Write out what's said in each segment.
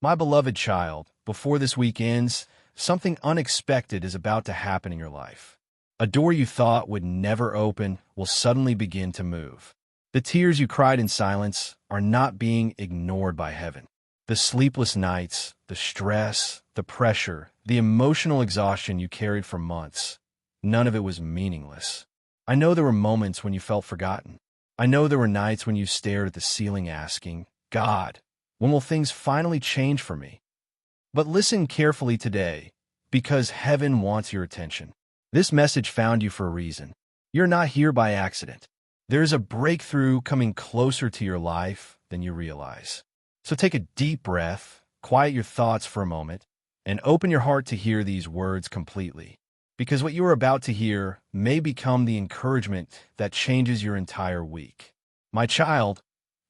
My beloved child, before this week ends, something unexpected is about to happen in your life. A door you thought would never open will suddenly begin to move. The tears you cried in silence are not being ignored by heaven. The sleepless nights, the stress, the pressure, the emotional exhaustion you carried for months, none of it was meaningless. I know there were moments when you felt forgotten. I know there were nights when you stared at the ceiling asking, God, when will things finally change for me? But listen carefully today, because heaven wants your attention. This message found you for a reason. You're not here by accident. There's a breakthrough coming closer to your life than you realize. So take a deep breath, quiet your thoughts for a moment, and open your heart to hear these words completely. Because what you are about to hear may become the encouragement that changes your entire week. My child,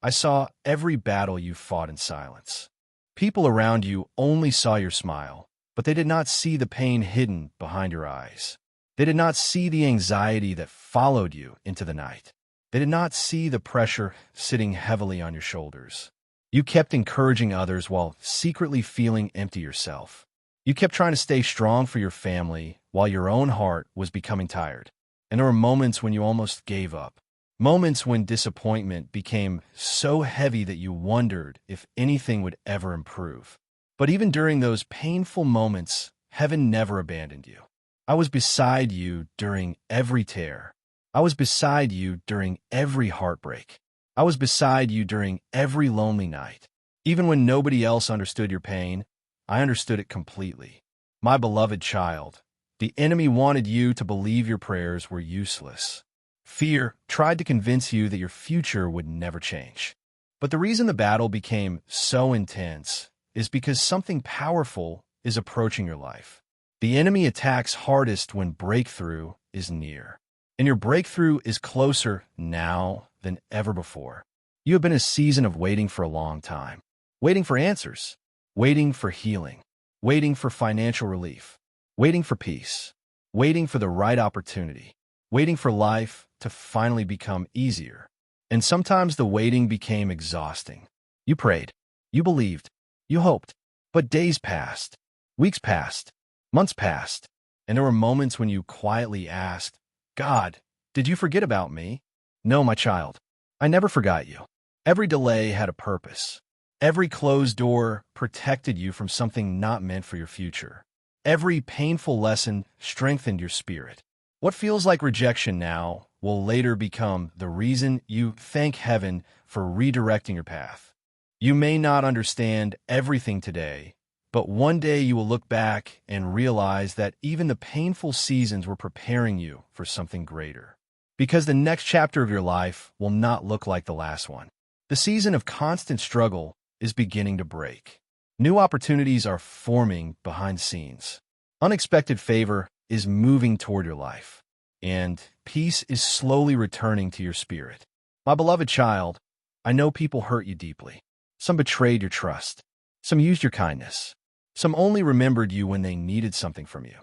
I saw every battle you fought in silence. People around you only saw your smile, but they did not see the pain hidden behind your eyes. They did not see the anxiety that followed you into the night. They did not see the pressure sitting heavily on your shoulders. You kept encouraging others while secretly feeling empty yourself. You kept trying to stay strong for your family while your own heart was becoming tired. And there were moments when you almost gave up. Moments when disappointment became so heavy that you wondered if anything would ever improve. But even during those painful moments, heaven never abandoned you. I was beside you during every tear. I was beside you during every heartbreak. I was beside you during every lonely night. Even when nobody else understood your pain, I understood it completely. My beloved child, the enemy wanted you to believe your prayers were useless. Fear tried to convince you that your future would never change. But the reason the battle became so intense is because something powerful is approaching your life. The enemy attacks hardest when breakthrough is near. And your breakthrough is closer now than ever before. You have been in a season of waiting for a long time. Waiting for answers. Waiting for healing. Waiting for financial relief. Waiting for peace. Waiting for the right opportunity. Waiting for life to finally become easier. And sometimes the waiting became exhausting. You prayed. You believed. You hoped. But days passed. Weeks passed. Months passed. And there were moments when you quietly asked, God, did you forget about me? No, my child. I never forgot you. Every delay had a purpose. Every closed door protected you from something not meant for your future. Every painful lesson strengthened your spirit. What feels like rejection now will later become the reason you thank heaven for redirecting your path. You may not understand everything today, but one day you will look back and realize that even the painful seasons were preparing you for something greater. Because the next chapter of your life will not look like the last one. The season of constant struggle is beginning to break. New opportunities are forming behind the scenes. Unexpected favor is moving toward your life, and peace is slowly returning to your spirit. My beloved child, I know people hurt you deeply. Some betrayed your trust. Some used your kindness. Some only remembered you when they needed something from you.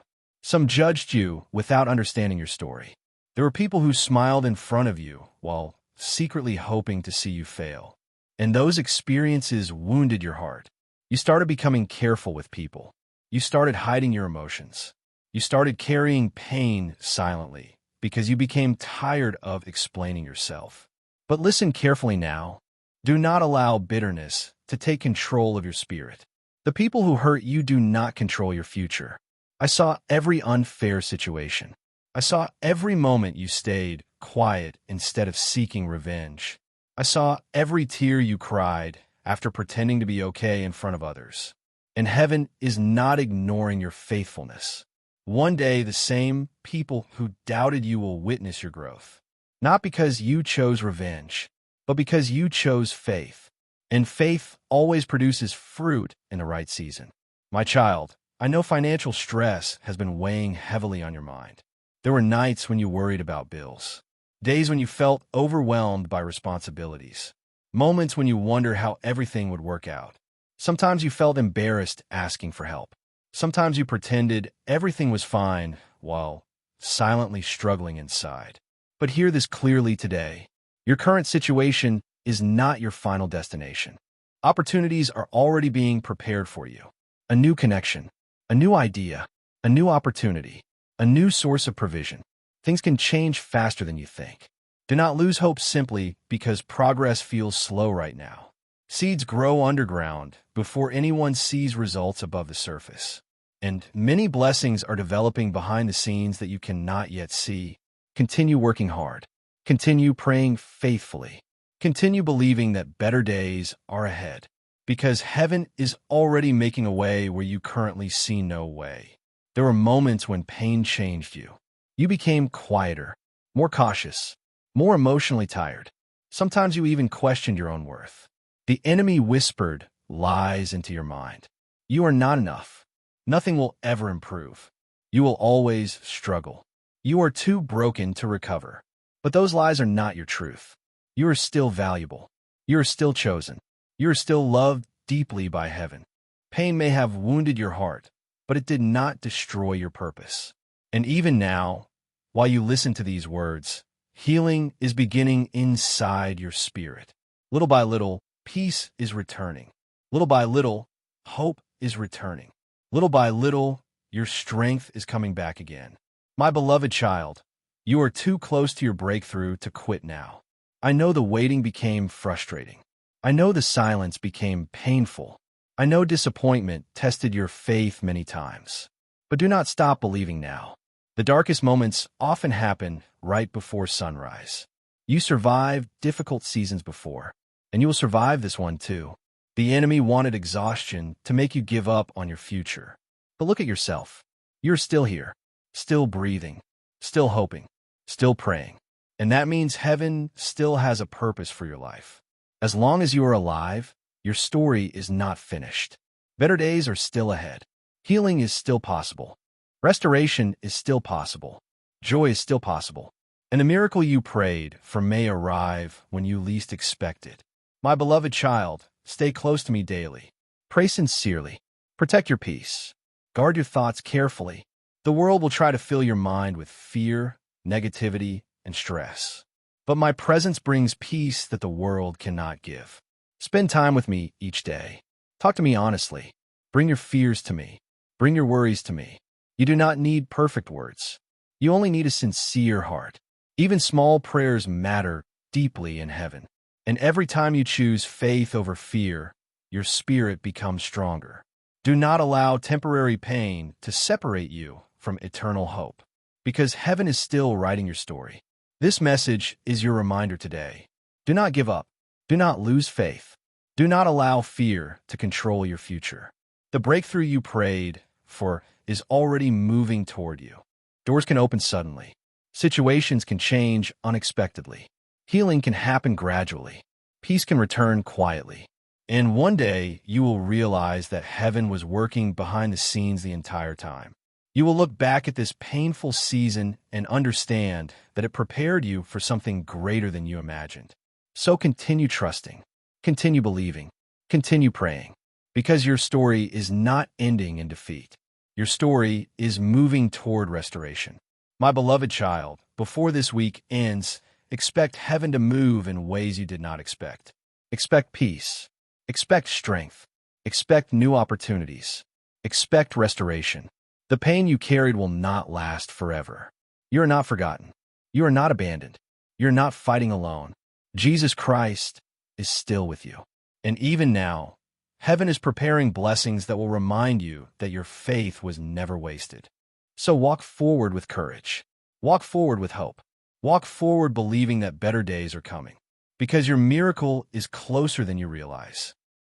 Some judged you without understanding your story. There were people who smiled in front of you while secretly hoping to see you fail. And those experiences wounded your heart. You started becoming careful with people. You started hiding your emotions. You started carrying pain silently because you became tired of explaining yourself. But listen carefully now. Do not allow bitterness to take control of your spirit. The people who hurt you do not control your future. I saw every unfair situation. I saw every moment you stayed quiet instead of seeking revenge. I saw every tear you cried after pretending to be okay in front of others. And heaven is not ignoring your faithfulness. One day, the same people who doubted you will witness your growth. Not because you chose revenge, but because you chose faith. And faith always produces fruit in the right season. My child, I know financial stress has been weighing heavily on your mind. There were nights when you worried about bills. Days when you felt overwhelmed by responsibilities. Moments when you wondered how everything would work out. Sometimes you felt embarrassed asking for help. Sometimes you pretended everything was fine while silently struggling inside. But hear this clearly today. Your current situation is not your final destination. Opportunities are already being prepared for you. A new connection, a new idea, a new opportunity, a new source of provision. Things can change faster than you think. Do not lose hope simply because progress feels slow right now. Seeds grow underground before anyone sees results above the surface. And many blessings are developing behind the scenes that you cannot yet see. Continue working hard. Continue praying faithfully. Continue believing that better days are ahead, because heaven is already making a way where you currently see no way. There were moments when pain changed you. You became quieter, more cautious, more emotionally tired. Sometimes you even questioned your own worth. The enemy whispered lies into your mind. You are not enough. Nothing will ever improve. You will always struggle. You are too broken to recover. But those lies are not your truth. You are still valuable. You are still chosen. You are still loved deeply by heaven. Pain may have wounded your heart, but it did not destroy your purpose. And even now, while you listen to these words, healing is beginning inside your spirit. Little by little, peace is returning. Little by little, hope is returning. Little by little, your strength is coming back again. My beloved child, you are too close to your breakthrough to quit now. I know the waiting became frustrating. I know the silence became painful. I know disappointment tested your faith many times. But do not stop believing now. The darkest moments often happen right before sunrise. You survived difficult seasons before, and you will survive this one too. The enemy wanted exhaustion to make you give up on your future. But look at yourself. You're still here, still breathing, still hoping, still praying. And that means heaven still has a purpose for your life. As long as you are alive, your story is not finished. Better days are still ahead. Healing is still possible. Restoration is still possible. Joy is still possible. And the miracle you prayed for may arrive when you least expect it. My beloved child, stay close to me daily. Pray sincerely. Protect your peace. Guard your thoughts carefully. The world will try to fill your mind with fear, negativity, and stress. But my presence brings peace that the world cannot give. Spend time with me each day. Talk to me honestly. Bring your fears to me. Bring your worries to me. You do not need perfect words. You only need a sincere heart. Even small prayers matter deeply in heaven. And every time you choose faith over fear, your spirit becomes stronger. Do not allow temporary pain to separate you from eternal hope, because heaven is still writing your story. This message is your reminder today. Do not give up. Do not lose faith. Do not allow fear to control your future. The breakthrough you prayed for is already moving toward you. Doors can open suddenly. Situations can change unexpectedly. Healing can happen gradually. Peace can return quietly. And one day, you will realize that heaven was working behind the scenes the entire time. You will look back at this painful season and understand that it prepared you for something greater than you imagined. So continue trusting, continue believing, continue praying, because your story is not ending in defeat. Your story is moving toward restoration. My beloved child, before this week ends, expect heaven to move in ways you did not expect. Expect peace. Expect strength. Expect new opportunities. Expect restoration. The pain you carried will not last forever. You are not forgotten. You are not abandoned. You're not fighting alone. Jesus Christ is still with you. And even now, heaven is preparing blessings that will remind you that your faith was never wasted. So walk forward with courage. Walk forward with hope. Walk forward believing that better days are coming. Because your miracle is closer than you realize.